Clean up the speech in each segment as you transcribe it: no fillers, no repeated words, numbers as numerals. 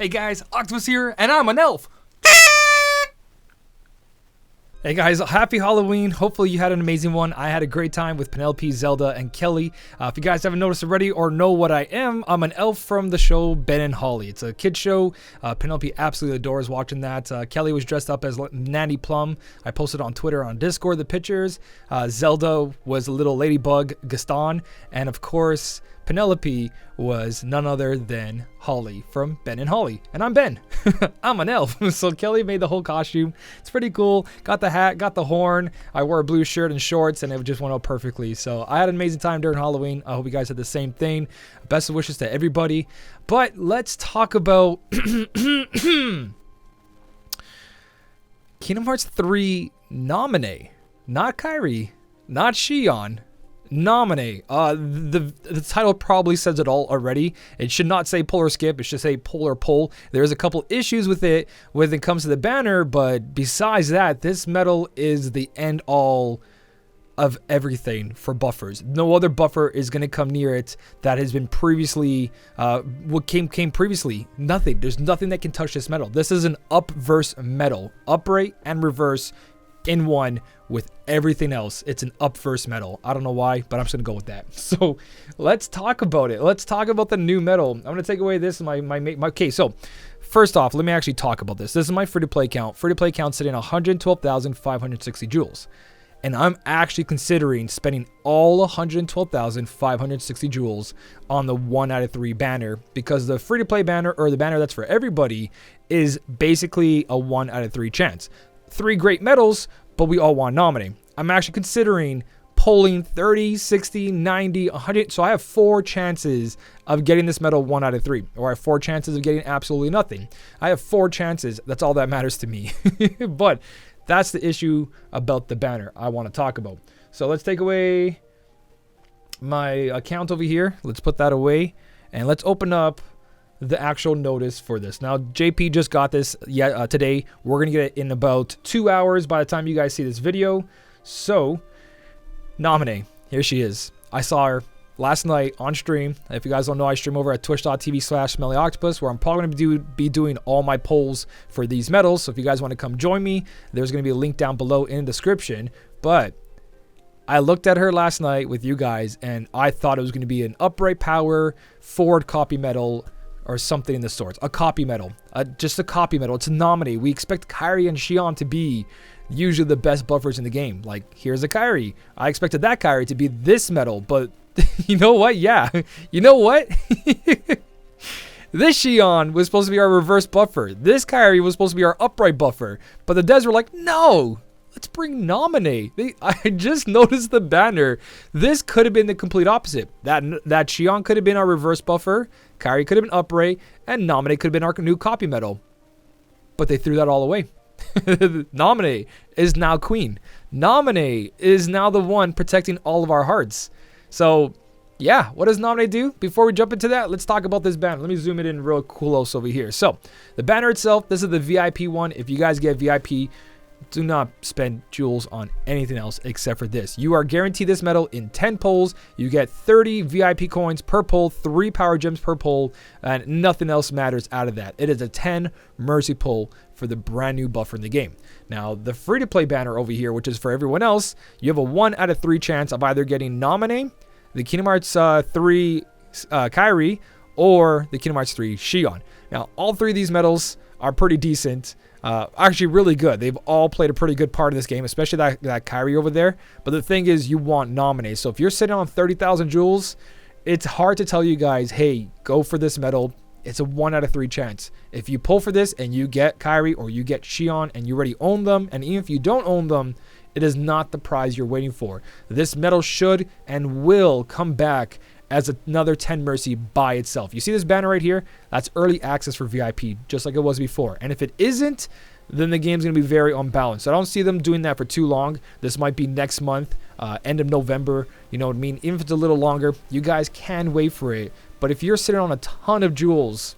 Hey guys, Octopus here, and I'm an elf. Hey guys, happy Halloween. Hopefully you had an amazing one. I had a great time with Penelope, Zelda, and Kelly. If you guys haven't noticed already or know what I am, I'm an elf from the show Ben and Holly. It's a kid show. Penelope absolutely adores watching that. Kelly was dressed up as Nanny Plum. I posted on Twitter, on Discord, the pictures. Zelda was a little ladybug, Gaston. And of course, Penelope was none other than Holly from Ben and Holly. And I'm Ben. I'm an elf. So Kelly made the whole costume. It's pretty cool. Got the hat, got the horn. I wore a blue shirt and shorts, and it just went out perfectly. So I had an amazing time during Halloween. I hope you guys had the same thing. Best of wishes to everybody. But let's talk about Kingdom Hearts 3 Nominee. Not Kairi, not Xion. Nominee. The title probably says it all already. It should not say pull or skip. It should say pull or pull. There's a couple issues with it when it comes to the banner, but besides that, this medal is the end all of everything for buffers. No other buffer is going to come near it that has been previously, what came previously. Nothing. There's nothing that can touch this medal. This is an upverse medal. Upright and reverse in one with everything else. It's an upverse medal. I don't know why, but I'm just gonna go with that. So let's talk about it. Let's talk about the new medal. I'm gonna take away this okay. So first off, let me actually talk about this. This is my free-to-play count. Free-to-play count sitting at 112,560 jewels, and I'm actually considering spending all 112,560 jewels on the 1 out of 3 banner, because the free-to-play banner, or the banner that's for everybody, is basically a 1 out of 3 chance. 3 great medals, but we all want Nominee. I'm actually considering pulling 30, 60, 90, 100. So I have 4 chances of getting this medal 1 out of 3. Or I have 4 chances of getting absolutely nothing. I have 4 chances. That's all that matters to me. But that's the issue about the banner I want to talk about. So let's take away my account over here. Let's put that away. And let's open up the actual notice for this. Now, JP just got this today. We're going to get it in about 2 hours by the time you guys see this video. So, Nominee, here she is. I saw her last night on stream. If you guys don't know, I stream over at twitch.tv/SmellyOctopus, where I'm probably going to be doing all my polls for these medals. So if you guys want to come join me, there's going to be a link down below in the description. But I looked at her last night with you guys, and I thought it was going to be an upright power forward copy medal, or something in the sorts. A copy medal. Just a copy medal. It's a Nominee. We expect Kairi and Xion to be usually the best buffers in the game. Like, here's a Kairi. I expected that Kairi to be this medal, but you know what? Yeah. You know what? This Xion was supposed to be our reverse buffer. This Kairi was supposed to be our upright buffer. But the devs were like, no, let's bring Nominee. I just noticed the banner. This could have been the complete opposite. That Xion could have been our reverse buffer. Kairi could have been upright, and Nominee could have been our new copy medal. But they threw that all away. Nominee is now queen. Nominee is now the one protecting all of our hearts. So, yeah, what does Nominee do? Before we jump into that, let's talk about this banner. Let me zoom it in real close over here. So, the banner itself, this is the VIP one. If you guys get VIP, do not spend jewels on anything else except for this. You are guaranteed this medal in 10 pulls. You get 30 VIP coins per pull, 3 power gems per pull, and nothing else matters out of that. It is a 10 mercy pull for the brand new buffer in the game. Now, the free-to-play banner over here, which is for everyone else, you have a 1 out of 3 chance of either getting Nominee, the Kingdom Hearts 3 Kairi, or the Kingdom Hearts 3 Xion. Now, all 3 of these medals are pretty decent. Actually really good. They've all played a pretty good part of this game, especially that Kairi over there. But the thing is, you want Nominee. So if you're sitting on 30,000 jewels, it's hard to tell you guys, hey, go for this medal. It's a 1 out of 3 chance. If you pull for this and you get Kairi or you get Xion and you already own them, and even if you don't own them, it is not the prize you're waiting for. This medal should and will come back as another 10 mercy by itself. You see this banner right here? That's early access for VIP, just like it was before. And if it isn't, then the game's going to be very unbalanced. I don't see them doing that for too long. This might be next month, end of November. You know what I mean? Even if it's a little longer, you guys can wait for it. But if you're sitting on a ton of jewels,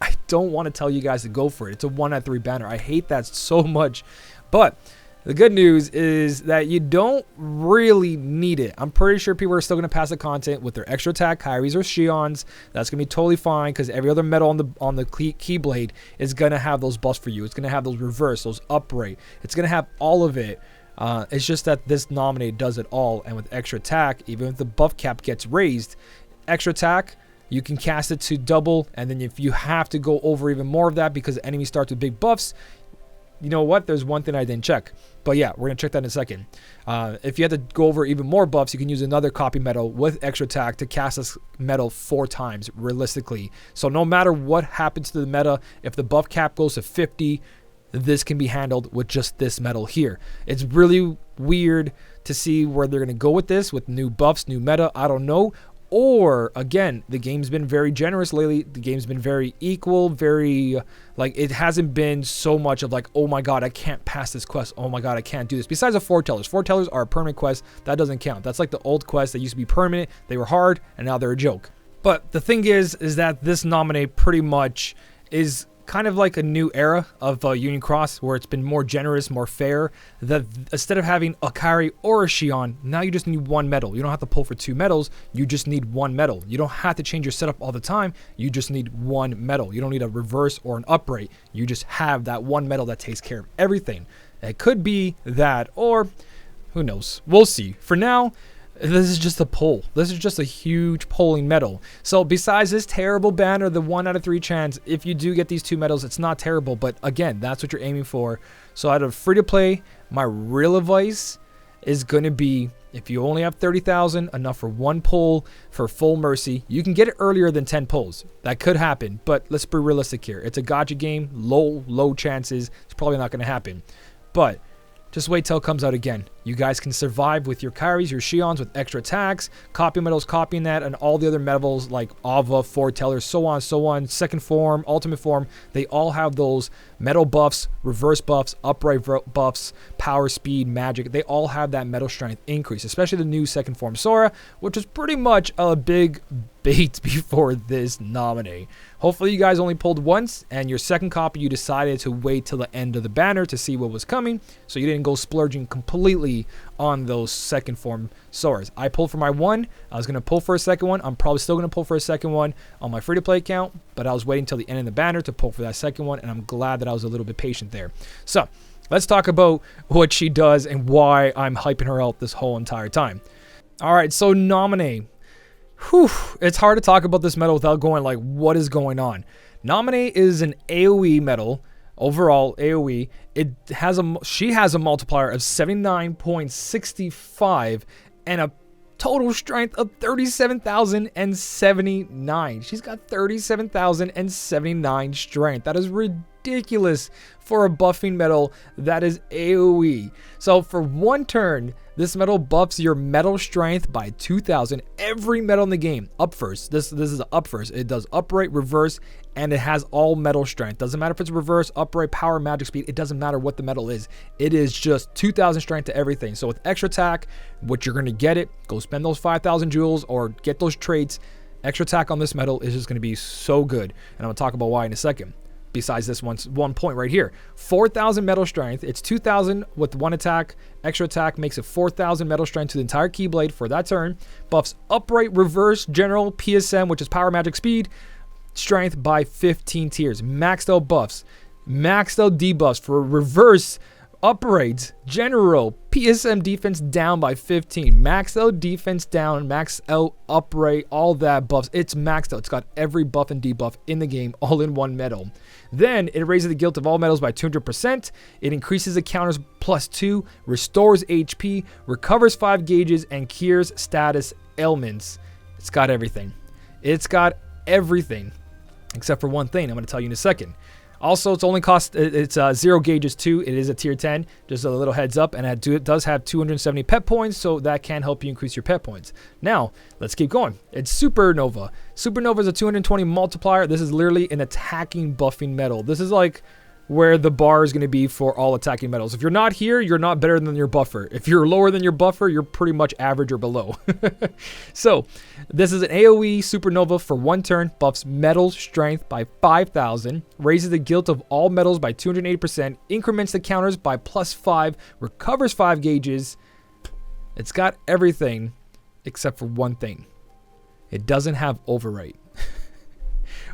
I don't want to tell you guys to go for it. It's a 1 out of 3 banner. I hate that so much. But The good news is that you don't really need it. I'm pretty sure people are still going to pass the content with their extra attack, Kyrie's or Shion's. That's going to be totally fine because every other metal on the Keyblade is going to have those buffs for you. It's going to have those reverse, those upright. It's going to have all of it. It's just that this Nominee does it all. And with extra attack, even if the buff cap gets raised, extra attack, you can cast it to double. And then if you have to go over even more of that because the enemy starts with big buffs, you know what? There's one thing I didn't check. But yeah, we're going to check that in a second. If you have to go over even more buffs, you can use another copy medal with extra attack to cast this medal 4 times realistically. So no matter what happens to the meta, if the buff cap goes to 50, this can be handled with just this medal here. It's really weird to see where they're going to go with this, with new buffs, new meta. I don't know. Or, again, the game's been very generous lately. The game's been very equal, very, like, it hasn't been so much of like, oh my god, I can't pass this quest. Oh my god, I can't do this. Besides the foretellers. Foretellers are a permanent quest. That doesn't count. That's like the old quests that used to be permanent. They were hard, and now they're a joke. But the thing is that this Nominee pretty much is kind of like a new era of Union Cross where it's been more generous, more fair. That instead of having a Kyrie or a Shion, now you just need one medal. You don't have to pull for 2 medals. You just need one medal. You don't have to change your setup all the time. You just need one medal. You don't need a reverse or an upright. You just have that one medal that takes care of everything. It could be that, or who knows? We'll see. For now, this is just a pull. This is just a huge pulling medal. So besides this terrible banner, the 1 out of 3 chance, if you do get these 2 medals, it's not terrible. But again, that's what you're aiming for. So out of free to play, my real advice is going to be, if you only have 30,000, enough for 1 pull for full mercy, you can get it earlier than 10 pulls. That could happen, but let's be realistic here. It's a gacha game, low chances. It's probably not going to happen. But just wait till it comes out again. You guys can survive with your Kyries, your Shions with extra attacks, copy medals, copying that, and all the other medals like Ava, Foretellers, so on, second form, ultimate form. They all have those medal buffs, reverse buffs, upright buffs, power, speed, magic. They all have that medal strength increase, especially the new second form Sora, which is pretty much a big bait before this Nominee. Hopefully you guys only pulled once, and your second copy you decided to wait till the end of the banner to see what was coming, so you didn't go splurging completely on those second form Soras. I pulled for my 1. I was going to pull for a second one. I'm probably still going to pull for a second one on my free to play account, but I was waiting till the end of the banner to pull for that second one, and I'm glad that I was a little bit patient there. So let's talk about what she does and why I'm hyping her out this whole entire time. All right, so Nominee. Whew, it's hard to talk about this medal without going like, what is going on? Nominee is an AoE medal. Overall, AoE, she has a multiplier of 79.65 and a total strength of 37,079. She's got 37,079 strength. That is ridiculous for a buffing medal that is AoE. So for 1 turn, this medal buffs your medal strength by 2,000. Every medal in the game, up first. This is up first. It does upright, reverse, and it has all medal strength. Doesn't matter if it's reverse, upright, power, magic, speed. It doesn't matter what the medal is. It is just 2,000 strength to everything. So with extra attack, what you're going to get it, go spend those 5,000 jewels or get those traits. Extra attack on this medal is just going to be so good. And I'm going to talk about why in a second. Besides this one point right here, 4,000 medal strength. It's 2,000 with 1 attack. Extra attack makes it 4,000 medal strength to the entire Keyblade for that turn. Buffs upright, reverse, general, PSM, which is power, magic, speed, strength by 15 tiers. Maxed out buffs, maxed out debuffs for reverse, upright, general, PSM defense down by 15. Maxed out defense down, maxed out upright, all that buffs. It's maxed out. It's got every buff and debuff in the game all in one medal. Then it raises the guilt of all medals by 200%. It increases the counters +2, restores HP, recovers 5 gauges, and cures status ailments. It's got everything. It's got everything. Except for one thing I'm going to tell you in a second. Also, it's 0 gauges too. It is a tier 10, just a little heads up, and it does have 270 pet points, so that can help you increase your pet points. Now, let's keep going. It's Supernova. Supernova is a 220 multiplier. This is literally an attacking buffing medal. This is like where the bar is going to be for all attacking metals. If you're not here, you're not better than your buffer. If you're lower than your buffer, you're pretty much average or below. So this is an AoE supernova for 1 turn, buffs metal strength by 5,000, raises the guilt of all metals by 280%, increments the counters by +5, recovers 5 gauges. It's got everything except for one thing. It doesn't have overwrite.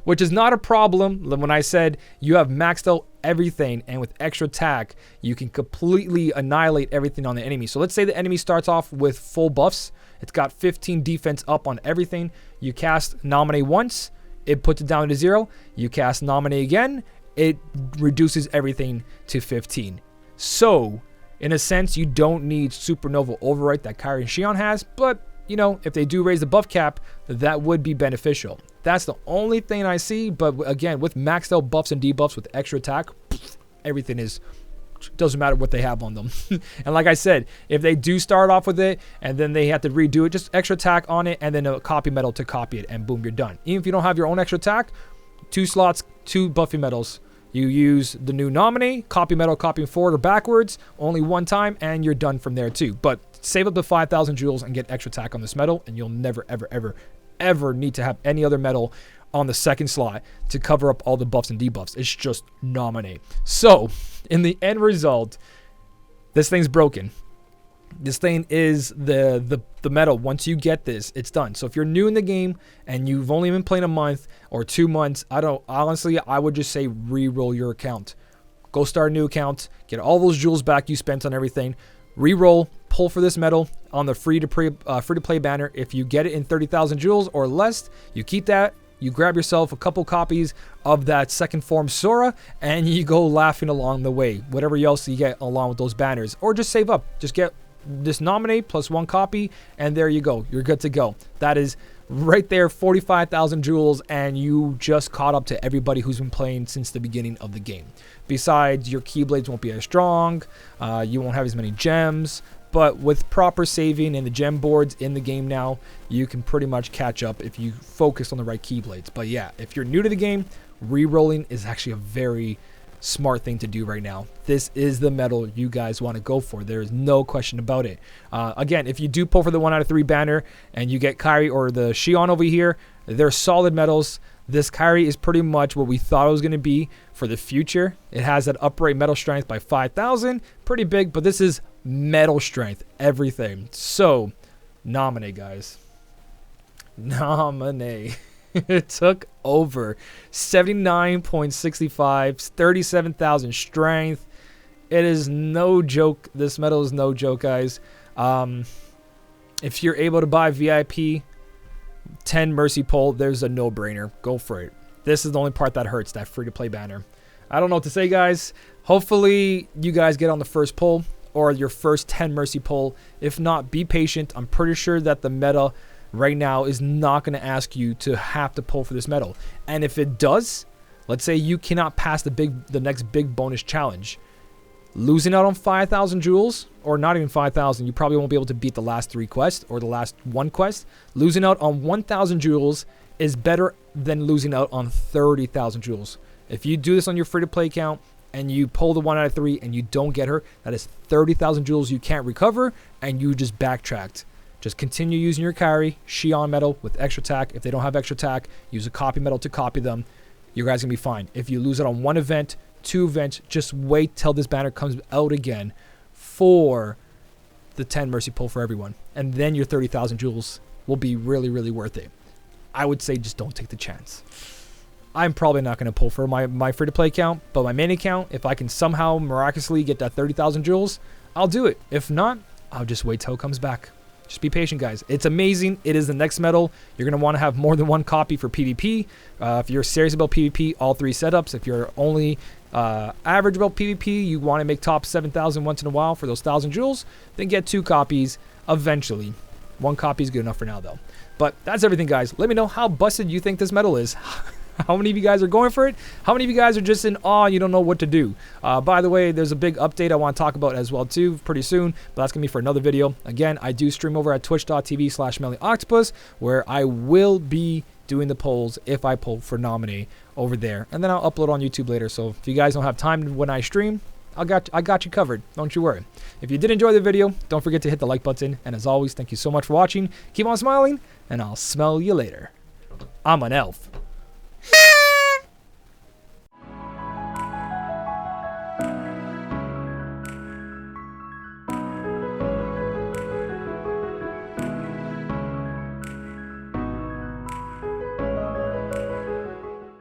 Which is not a problem. When I said you have maxed out everything, and with extra attack, you can completely annihilate everything on the enemy. So let's say the enemy starts off with full buffs. It's got 15 defense up on everything. You cast Nominee once, it puts it down to 0. You cast Nominee again, it reduces everything to 15. So, in a sense, you don't need Supernova Overwrite that Kairi and Xion has, but you know, if they do raise the buff cap, that would be beneficial. That's the only thing I see, but again, with maxed out buffs and debuffs with extra attack, everything doesn't matter what they have on them. And like I said, if they do start off with it and then they have to redo it, just extra attack on it and then a copy metal to copy it, and boom, you're done. Even if you don't have your own extra attack, 2 slots, 2 buffy metals. You use the new Nominee, copy metal, copying forward or backwards, only 1 time, and you're done from there too. But save up to 5,000 jewels and get extra attack on this metal, and you'll never, ever, ever, ever need to have any other metal on the second slot to cover up all the buffs and debuffs. It's just Nominee. So, in the end result, this thing's broken. This thing is the metal. Once you get this, it's done. So if you're new in the game and you've only been playing a month or 2 months, honestly, I would just say re-roll your account. Go start a new account, get all those jewels back you spent on everything, re-roll, pull for this metal on the free to play banner. If you get it in 30,000 jewels or less, you keep that. You grab yourself a couple copies of that second form Sora, and you go laughing along the way. Whatever else you get along with those banners, or just save up. Just get this Nominee plus 1 copy, and there you go. You're good to go. That is right there, 45,000 jewels, and you just caught up to everybody who's been playing since the beginning of the game. Besides, your Keyblades won't be as strong. You won't have as many gems. But with proper saving and the gem boards in the game now, you can pretty much catch up if you focus on the right Keyblades. But yeah, if you're new to the game, re-rolling is actually a very smart thing to do right now. This is the metal you guys want to go for. There is no question about it. Again, if you do pull for the 1 out of 3 banner and you get Kairi or the Xion over here, they're solid metals. This Kairi is pretty much what we thought it was going to be for the future. It has that upright metal strength by 5,000. Pretty big, but this is metal strength. Everything. So, Nominee, guys. Nominee. It took over 79.65, 37,000 strength. It is no joke. This metal is no joke, guys. If you're able to buy VIP 10 Mercy Pull, there's a no-brainer. Go for it. This is the only part that hurts, that free-to-play banner. I don't know what to say, guys. Hopefully, you guys get on the first pull or your first 10 Mercy Pull. If not, be patient. I'm pretty sure that the meta right now is not going to ask you to have to pull for this metal. And if it does, let's say you cannot pass the next big bonus challenge. Losing out on 5,000 jewels, or not even 5,000, you probably won't be able to beat the last 3 quests or the last 1 quest. Losing out on 1,000 jewels is better than losing out on 30,000 jewels. If you do this on your free-to-play account and you pull the 1 out of 3 and you don't get her, that is 30,000 jewels you can't recover, and you just backtracked. Just continue using your Kairi, Xion metal with extra attack. If they don't have extra attack, use a copy metal to copy them. You guys are going to be fine. If you lose it on 1 event, 2 events, just wait till this banner comes out again for the 10 Mercy Pull for everyone. And then your 30,000 jewels will be really, really worth it. I would say just don't take the chance. I'm probably not going to pull for my free-to-play account, but my main account, if I can somehow miraculously get that 30,000 jewels, I'll do it. If not, I'll just wait till it comes back. Just be patient, guys. It's amazing. It is the next metal. You're going to want to have more than 1 copy for PvP. If you're serious about PvP, all 3 setups. If you're only average about PvP, you want to make top 7,000 once in a while for those 1,000 jewels, then get 2 copies eventually. 1 copy is good enough for now, though. But that's everything, guys. Let me know how busted you think this metal is. How many of you guys are going for it? How many of you guys are just in awe and you don't know what to do? By the way, there's a big update I want to talk about as well too pretty soon, but that's going to be for another video. Again, I do stream over at twitch.tv/SmellyOctopus, where I will be doing the polls if I poll for nominee over there. And then I'll upload on YouTube later. So if you guys don't have time when I stream, I got you covered. Don't you worry. If you did enjoy the video, don't forget to hit the like button. And as always, thank you so much for watching. Keep on smiling, and I'll smell you later. I'm an elf.